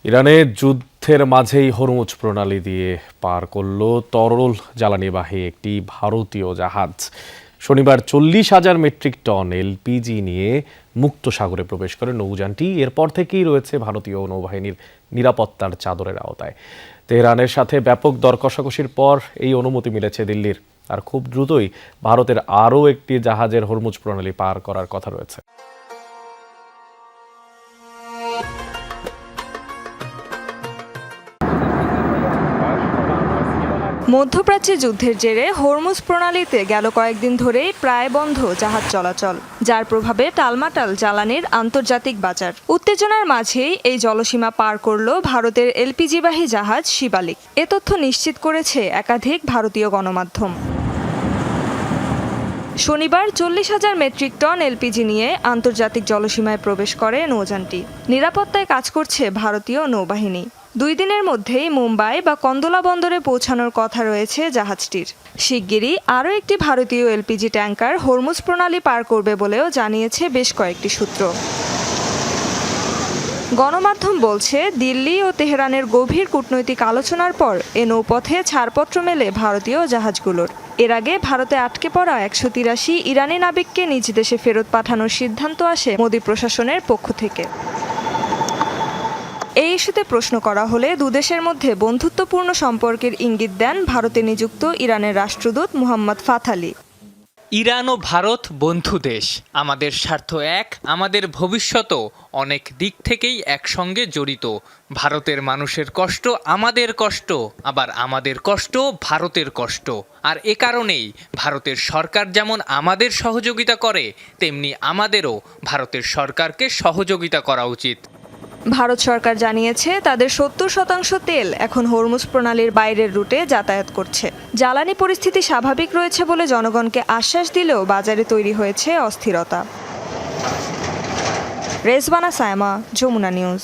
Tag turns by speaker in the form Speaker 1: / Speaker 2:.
Speaker 1: ইরানে যুদ্ধের মাঝেই হরমুজ প্রণালী দিয়ে পার করল তরল জ্বালানিবাহী একটি ভারতীয় জাহাজ। শনিবার 40,000 মেট্রিক টন এলপিজি নিয়ে মুক্ত সাগরে প্রবেশ করে নৌযানটি। এরপর থেকেই রয়েছে ভারতীয় নৌবাহিনীর নিরাপত্তার চাদরের আওতায়। তেহরানের সাথে ব্যাপক দর কষাকষির পর এই অনুমতি মিলেছে দিল্লির। আর খুব দ্রুতই ভারতের আরও একটি জাহাজের হরমুজ প্রণালী পার করার কথা রয়েছে।
Speaker 2: মধ্যপ্রাচ্যে যুদ্ধের জেরে হরমুজ প্রণালীতে গেল কয়েকদিন ধরেই প্রায় বন্ধ জাহাজ চলাচল, যার প্রভাবে টালমাটাল জ্বালানির আন্তর্জাতিক বাজার। উত্তেজনার মাঝেই এই জলসীমা পার করল ভারতের এলপিজিবাহী জাহাজ শিবালিক। এ তথ্য নিশ্চিত করেছে একাধিক ভারতীয় গণমাধ্যম। শনিবার 40,000 মেট্রিক টন এলপিজি নিয়ে আন্তর্জাতিক জলসীমায় প্রবেশ করে নৌযানটি। নিরাপত্তায় কাজ করছে ভারতীয় নৌবাহিনী। 2 দিনের মধ্যেই মুম্বাই বা কন্দলা বন্দরে পৌঁছানোর কথা রয়েছে জাহাজটির। শিগগিরই আরও একটি ভারতীয় এলপিজি ট্যাঙ্কার হরমুজ প্রণালী পার করবে বলেও জানিয়েছে বেশ কয়েকটি সূত্র। গণমাধ্যম বলছে, দিল্লি ও তেহরানের গভীর কূটনৈতিক আলোচনার পর এ নৌপথে ছাড়পত্র মেলে ভারতীয় জাহাজগুলোর। এর আগে ভারতে আটকে পড়া 183 ইরানি নাবিককে নিজ দেশে ফেরত পাঠানোর সিদ্ধান্ত আসে মোদি প্রশাসনের পক্ষ থেকে। এই ইস্যুতে প্রশ্ন করা হলে দুদেশের মধ্যে বন্ধুত্বপূর্ণ সম্পর্কের ইঙ্গিত দেন ভারতে নিযুক্ত ইরানের রাষ্ট্রদূত মুহাম্মদ ফাথালি।
Speaker 3: ইরান ও ভারত বন্ধু দেশ। আমাদের স্বার্থ এক, আমাদের ভবিষ্যতও অনেক দিক থেকেই একসঙ্গে জড়িত। ভারতের মানুষের কষ্ট আমাদের কষ্ট, আবার আমাদের কষ্ট ভারতের কষ্ট। আর এ কারণেই ভারতের সরকার যেমন আমাদের সহযোগিতা করে, তেমনি আমাদেরও ভারতের সরকারকে সহযোগিতা করা উচিত।
Speaker 2: ভারত সরকার জানিয়েছে, তাদের 70% তেল এখন হরমুজ প্রণালীর বাইরের রুটে যাতায়াত করছে। জ্বালানি পরিস্থিতি স্বাভাবিক রয়েছে বলে জনগণকে আশ্বাস দিলেও বাজারে তৈরি হয়েছে অস্থিরতা। রেজওয়ানা সায়মা, যমুনা নিউজ।